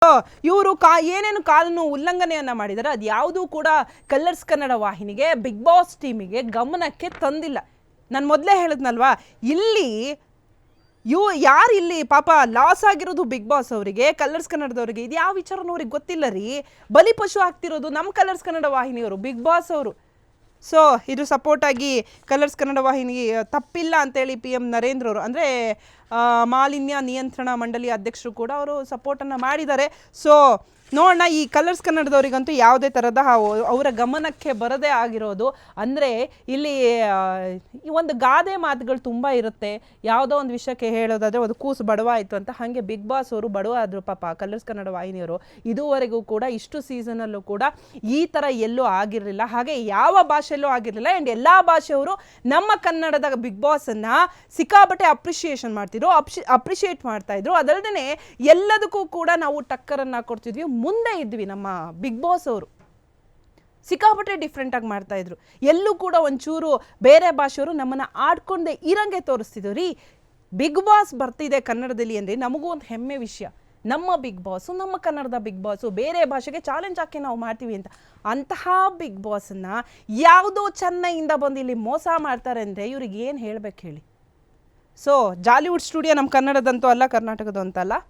ಇವರು ಏನೇನು ಕಾನೂನು ಉಲ್ಲಂಘನೆಯನ್ನ ಮಾಡಿದ್ದಾರೆ ಅದು ಯಾವುದೂ ಕೂಡ ಕಲರ್ಸ್ ಕನ್ನಡ ವಾಹಿನಿಗೆ ಬಿಗ್ ಬಾಸ್ ಟೀಮಿಗೆ ಗಮನಕ್ಕೆ ತಂದಿಲ್ಲ. ನಾನು ಮೊದಲೇ ಹೇಳಿದ್ನಲ್ವಾ, ಇಲ್ಲಿ ಯಾರು ಇಲ್ಲಿ ಪಾಪ ಲಾಸ್ ಆಗಿರೋದು ಬಿಗ್ ಬಾಸ್ ಅವರಿಗೆ, ಕಲರ್ಸ್ ಕನ್ನಡದವರಿಗೆ ಇದು ಯಾವ ವಿಚಾರನೂ ಅವ್ರಿಗೆ ಗೊತ್ತಿಲ್ಲ ರೀ. ಬಲಿಪಶು ಆಗ್ತಿರೋದು ನಮ್ಮ ಕಲರ್ಸ್ ಕನ್ನಡ ವಾಹಿನಿಯವರು, ಬಿಗ್ ಬಾಸ್ ಅವರು. ಸೊ ಇದು ಸಪೋರ್ಟ್ ಆಗಿ ಕಲರ್ಸ್ ಕನ್ನಡ ವಾಹಿನಿಗೆ ತಪ್ಪಿಲ್ಲ ಅಂತೇಳಿ PM ನರೇಂದ್ರ ಅವರು, ಅಂದರೆ ಮಾಲಿನ್ಯ ನಿಯಂತ್ರಣ ಮಂಡಳಿ ಅಧ್ಯಕ್ಷರು ಕೂಡ ಅವರು ಸಪೋರ್ಟನ್ನು ಮಾಡಿದ್ದಾರೆ. ಸೊ ನೋಡೋಣ, ಈ ಕಲರ್ಸ್ ಕನ್ನಡದವರಿಗಂತೂ ಯಾವುದೇ ಥರದ ಅವರ ಗಮನಕ್ಕೆ ಬರದೇ ಆಗಿರೋದು. ಅಂದರೆ ಇಲ್ಲಿ ಈ ಒಂದು ಗಾದೆ ಮಾತುಗಳು ತುಂಬ ಇರುತ್ತೆ. ಯಾವುದೋ ಒಂದು ವಿಷಯಕ್ಕೆ ಹೇಳೋದಾದರೆ ಒಂದು ಕೂಸು ಬಡವ ಆಯಿತು ಅಂತ, ಹಾಗೆ ಬಿಗ್ ಬಾಸ್ ಅವರು ಬಡವ ಆದರು ಪಾಪ ಕಲರ್ಸ್ ಕನ್ನಡ ವಾಹಿನಿಯವರು. ಇದುವರೆಗೂ ಕೂಡ ಇಷ್ಟು ಸೀಸನಲ್ಲೂ ಕೂಡ ಈ ಥರ ಎಲ್ಲೂ ಆಗಿರಲಿಲ್ಲ, ಹಾಗೆ ಯಾವ ಭಾಷೆಯಲ್ಲೂ ಆಗಿರಲಿಲ್ಲ. ಆ್ಯಂಡ್ ಎಲ್ಲ ಭಾಷೆಯವರು ನಮ್ಮ ಕನ್ನಡದ ಬಿಗ್ ಬಾಸನ್ನು ಸಿಕ್ಕಾಪಟ್ಟೆ ಅಪ್ರಿಷಿಯೇಷನ್ ಮಾಡ್ತಿದ್ರು, ಅಪ್ರಿಷಿಯೇಟ್ ಮಾಡ್ತಾಯಿದ್ರು. ಅದಲ್ಲದೆ ಎಲ್ಲದಕ್ಕೂ ಕೂಡ ನಾವು ಟಕ್ಕರನ್ನು ಕೊಡ್ತಿದ್ವಿ, ಮುಂದೆ ಇದ್ವಿ. ನಮ್ಮ ಬಿಗ್ ಬಾಸ್ ಅವರು ಸಿಕ್ಕಾಪಟ್ಟೆ ಡಿಫ್ರೆಂಟಾಗಿ ಮಾಡ್ತಾಯಿದ್ರು. ಎಲ್ಲೂ ಕೂಡ ಒಂಚೂರು ಬೇರೆ ಭಾಷೆಯವರು ನಮ್ಮನ್ನು ಆಡ್ಕೊಂಡೆ ಇರಂಗೆ ತೋರಿಸ್ತಿದ್ರು ರೀ. ಬಿಗ್ ಬಾಸ್ ಬರ್ತಿದೆ ಕನ್ನಡದಲ್ಲಿ ಅಂದರೆ ನಮಗೂ ಒಂದು ಹೆಮ್ಮೆ ವಿಷಯ. ನಮ್ಮ ಬಿಗ್ ಬಾಸು, ನಮ್ಮ ಕನ್ನಡದ ಬಿಗ್ ಬಾಸು ಬೇರೆ ಭಾಷೆಗೆ ಚಾಲೆಂಜ್ ಹಾಕಿ ನಾವು ಮಾಡ್ತೀವಿ ಅಂತ. ಅಂತಹ ಬಿಗ್ ಬಾಸನ್ನು ಯಾವುದೋ ಚೆನ್ನೈಯಿಂದ ಬಂದು ಇಲ್ಲಿ ಮೋಸ ಮಾಡ್ತಾರೆ ಅಂದರೆ ಇವ್ರಿಗೆ ಏನು ಹೇಳ್ಬೇಕು ಹೇಳಿ. ಸೊ ಜಾಲಿವುಡ್ ಸ್ಟುಡಿಯೋ ನಮ್ಮ ಕನ್ನಡದಂತೂ ಅಲ್ಲ, ಕರ್ನಾಟಕದಂತೂ ಅಲ್ಲ.